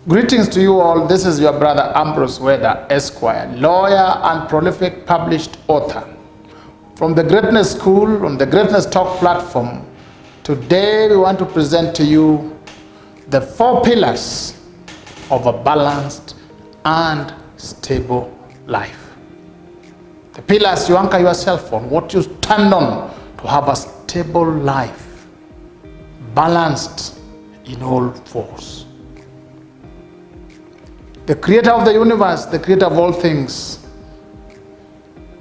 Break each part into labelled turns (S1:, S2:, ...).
S1: Greetings to you all. This is your brother Ambrose Weda.Esq, lawyer and prolific published author. From the Greatness School, on the Greatness Talk platform, today we want to present to you the 4 pillars of a balanced and stable life. The pillars you anchor yourself on, what you stand on to have a stable life, balanced in all fours. The creator of the universe, the creator of all things,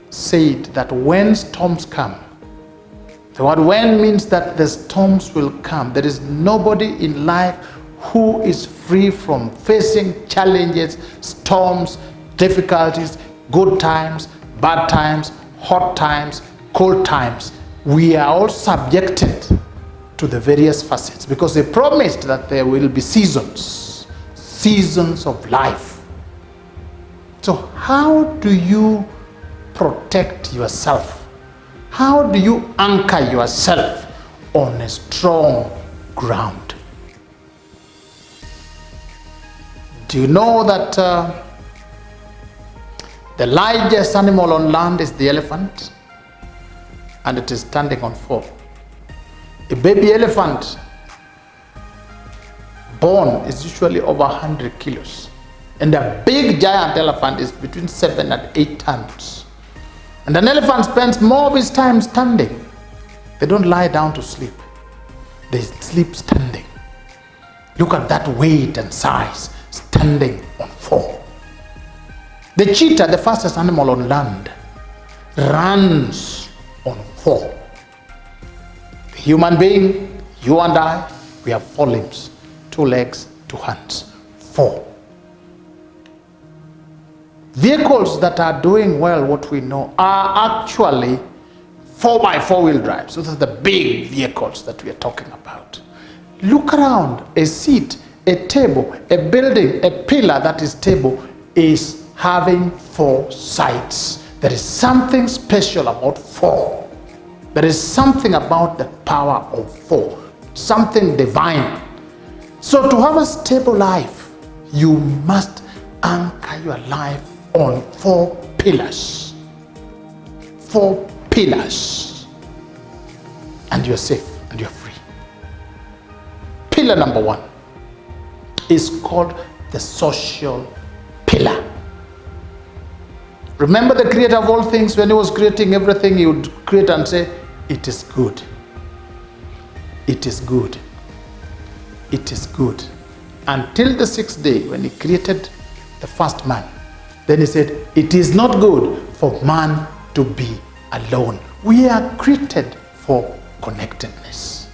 S1: said that when storms come, the word when means that the storms will come. There is nobody in life who is free from facing challenges, storms, difficulties, good times, bad times, hot times, cold times. We are all subjected to the various facets because they promised that there will be seasons of life. So how do you protect yourself? How do you anchor yourself on a strong ground? Do you know that the largest animal on land is the elephant, and it is standing on 4? A baby elephant born is usually over 100 kilos. And a big giant elephant is between 7 and 8 tons. And an elephant spends more of his time standing. They don't lie down to sleep. They sleep standing. Look at that weight and size, standing on 4. The cheetah, the fastest animal on land, runs on 4. The human being, you and I, we have 4 limbs. 2 legs, 2 hands, 4. Vehicles that are doing well, what we know, are actually 4x4 wheel drive. So those are the big vehicles that we are talking about. Look around. A seat, a table, a building, a pillar that is stable is having 4 sides. There is something special about 4. There is something about the power of 4. Something divine. So to have a stable life, you must anchor your life on 4 pillars. 4 pillars. And you're safe and you're free. Pillar number 1 is called the social pillar. Remember the creator of all things, when he was creating everything, he would create and say, it is good. It is good. It is good. Until the 6th day, when he created the first man, then he said, it is not good for man to be alone. We are created for connectedness.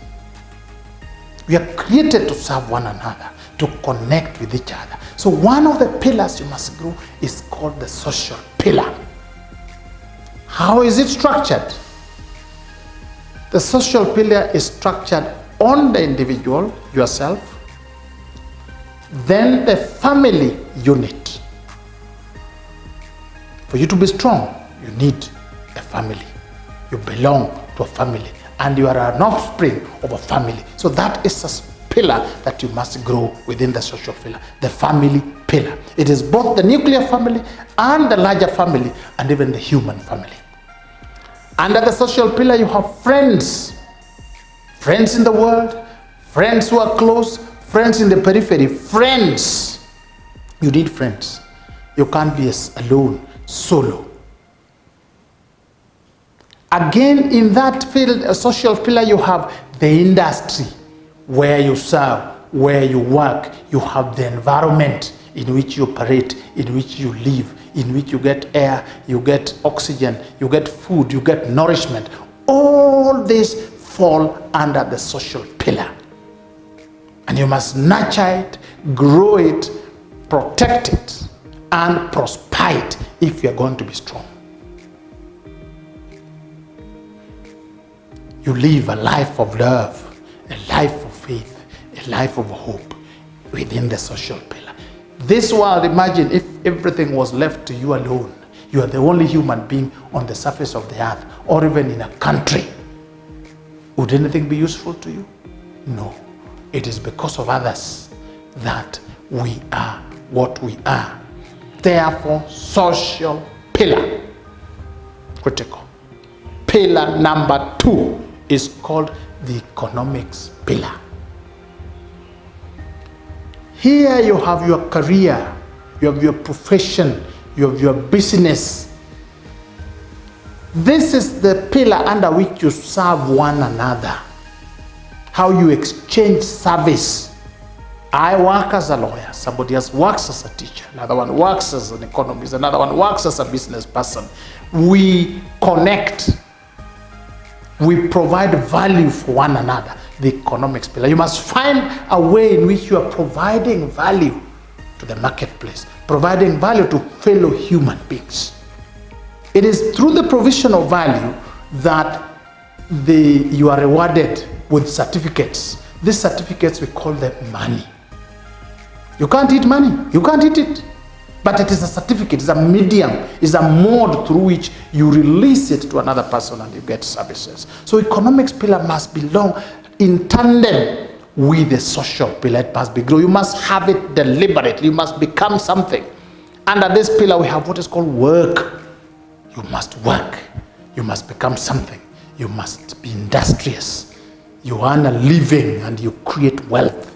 S1: We are created to serve one another, to connect with each other. So one of the pillars you must grow is called the social pillar. How is it structured? The social pillar is structured on the individual, yourself, then the family unit. For you to be strong, you need a family. You belong to a family, and you are an offspring of a family. So that is a pillar that you must grow within the social pillar, the family pillar. It is both the nuclear family and the larger family, and even the human family. Under the social pillar, you have friends. Friends in the world, friends who are close, friends in the periphery, friends. You need friends. You can't be alone, solo. Again, in that field, a social pillar, you have the industry where you serve, where you work. You have the environment in which you operate, in which you live, in which you get air, you get oxygen, you get food, you get nourishment. All this fall under the social pillar. And you must nurture it, grow it, protect it, and prosper it if you're going to be strong. You live a life of love, a life of faith, a life of hope within the social pillar. This world, imagine if everything was left to you alone. You are the only human being on the surface of the earth, or even in a country. Would anything be useful to you? No. It is because of others that we are what we are. Therefore, social pillar, critical. Pillar number 2 is called the economics pillar. Here you have your career, you have your profession, you have your business. This is the pillar under which you serve one another. How you exchange service. I work as a lawyer, somebody else works as a teacher, another one works as an economist, another one works as a business person. We connect. We provide value for one another. The economics pillar. You must find a way in which you are providing value to the marketplace, providing value to fellow human beings. It is through the provision of value that you are rewarded with certificates. These certificates, we call them money. You can't eat money. You can't eat it. But it is a certificate, it's a medium, it's a mode through which you release it to another person and you get services. So economics pillar must belong in tandem with the social pillar. It must be grown. You must have it deliberately. You must become something. Under this pillar, we have what is called work. You must work. You must become something. You must be industrious. You earn a living and you create wealth.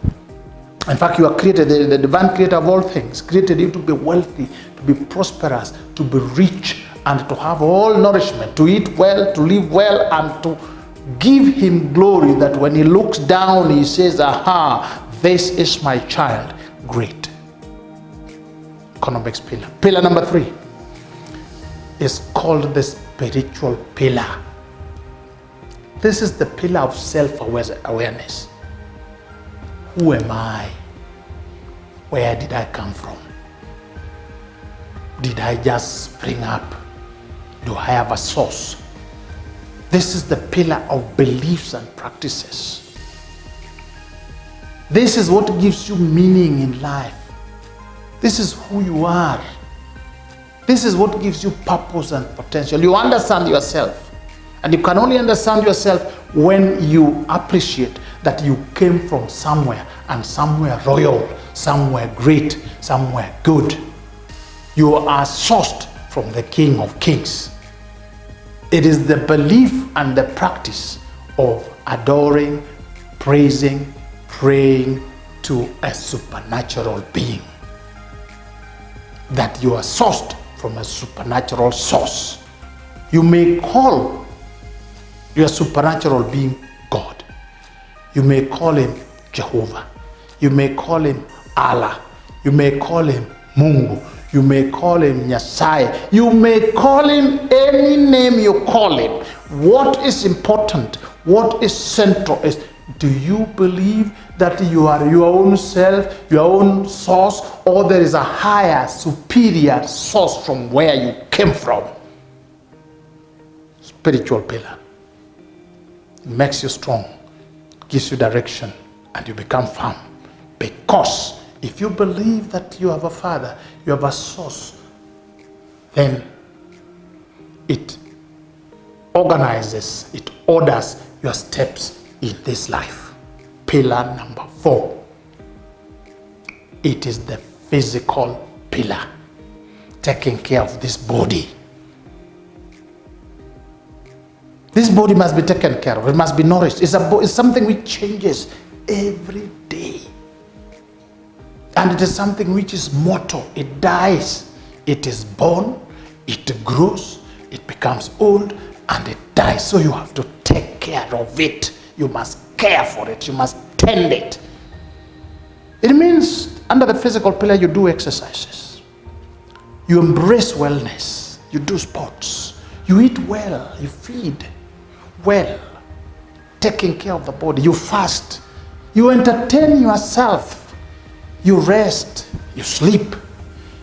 S1: In fact, you are created, the divine creator of all things, created you to be wealthy, to be prosperous, to be rich, and to have all nourishment, to eat well, to live well, and to give him glory, that when he looks down, he says, aha, this is my child. Great. Economics pillar. Pillar number 3 is called the spiritual pillar. This is the pillar of self-awareness. Who am I? Where did I come from? Did I just spring up? Do I have a source? This is the pillar of beliefs and practices. This is what gives you meaning in life. This is who you are. This is what gives you purpose and potential. You understand yourself. And you can only understand yourself when you appreciate that you came from somewhere, and somewhere royal, somewhere great, somewhere good. You are sourced from the King of Kings. It is the belief and the practice of adoring, praising, praying to a supernatural being. That you are sourced from a supernatural source. You may call your supernatural being God. You may call him Jehovah. You may call him Allah. You may call him Mungu. You may call him Nyasai. You may call him any name you call him. What is important, what is central is, do you believe that you are your own self, your own source, or there is a higher, superior source from where you came from? Spiritual pillar. It makes you strong, gives you direction, and you become firm. Because if you believe that you have a father, you have a source, then it organizes, it orders your steps in this life. Pillar number 4. It is the physical pillar, taking care of this body. This body must be taken care of. It must be nourished. It's something which changes every day. And it is something which is mortal. It dies. It is born. It grows. It becomes old. And it dies. So you have to take care of it. You must care for it. You must tend it. It means under the physical pillar you do exercises. You embrace wellness. You do sports. You eat well. You feed well. Taking care of the body. You fast. You entertain yourself. You rest. You sleep.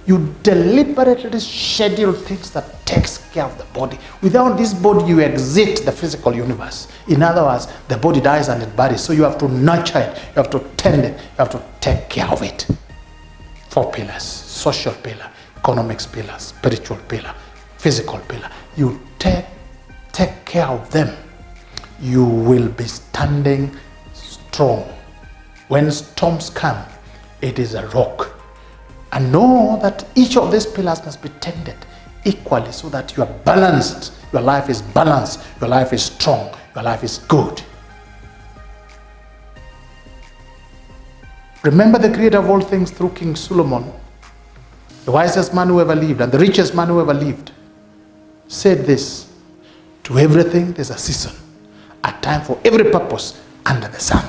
S1: You deliberately schedule things that takes care of the body. Without this body, you exit the physical universe. In other words, the body dies and it buries. So you have to nurture it. You have to tend it. You have to take care of it. 4 pillars. Social pillar, economics pillar, spiritual pillar, physical pillar. You take care of them. You will be standing strong. When storms come, It is a rock. And know that each of these pillars must be tended equally so that you are balanced. Your life is balanced. Your life is strong. Your life is good. Remember the creator of all things through King Solomon, the wisest man who ever lived and the richest man who ever lived, said this: to everything there's a season, a time for every purpose under the sun.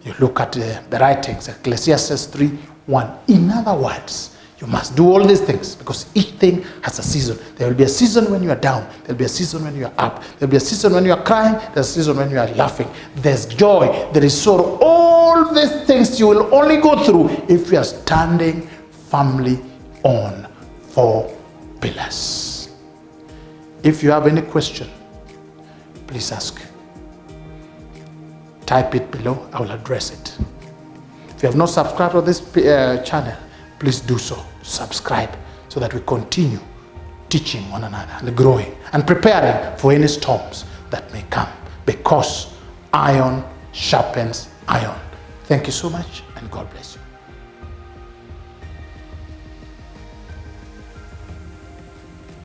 S1: You look at the writings, Ecclesiastes 3:1. In other words, you must do all these things because each thing has a season. There will be a season when you are down. There will be a season when you are up. There will be a season when you are crying. There's a season when you are laughing. There's joy. There is sorrow. All these things you will only go through if you are standing firmly on 4 pillars. If you have any question, please ask. Type it below. I will address it. If you have not subscribed to this channel, please do so. Subscribe so that we continue teaching one another and growing and preparing for any storms that may come, because iron sharpens iron. Thank you so much, and God bless you.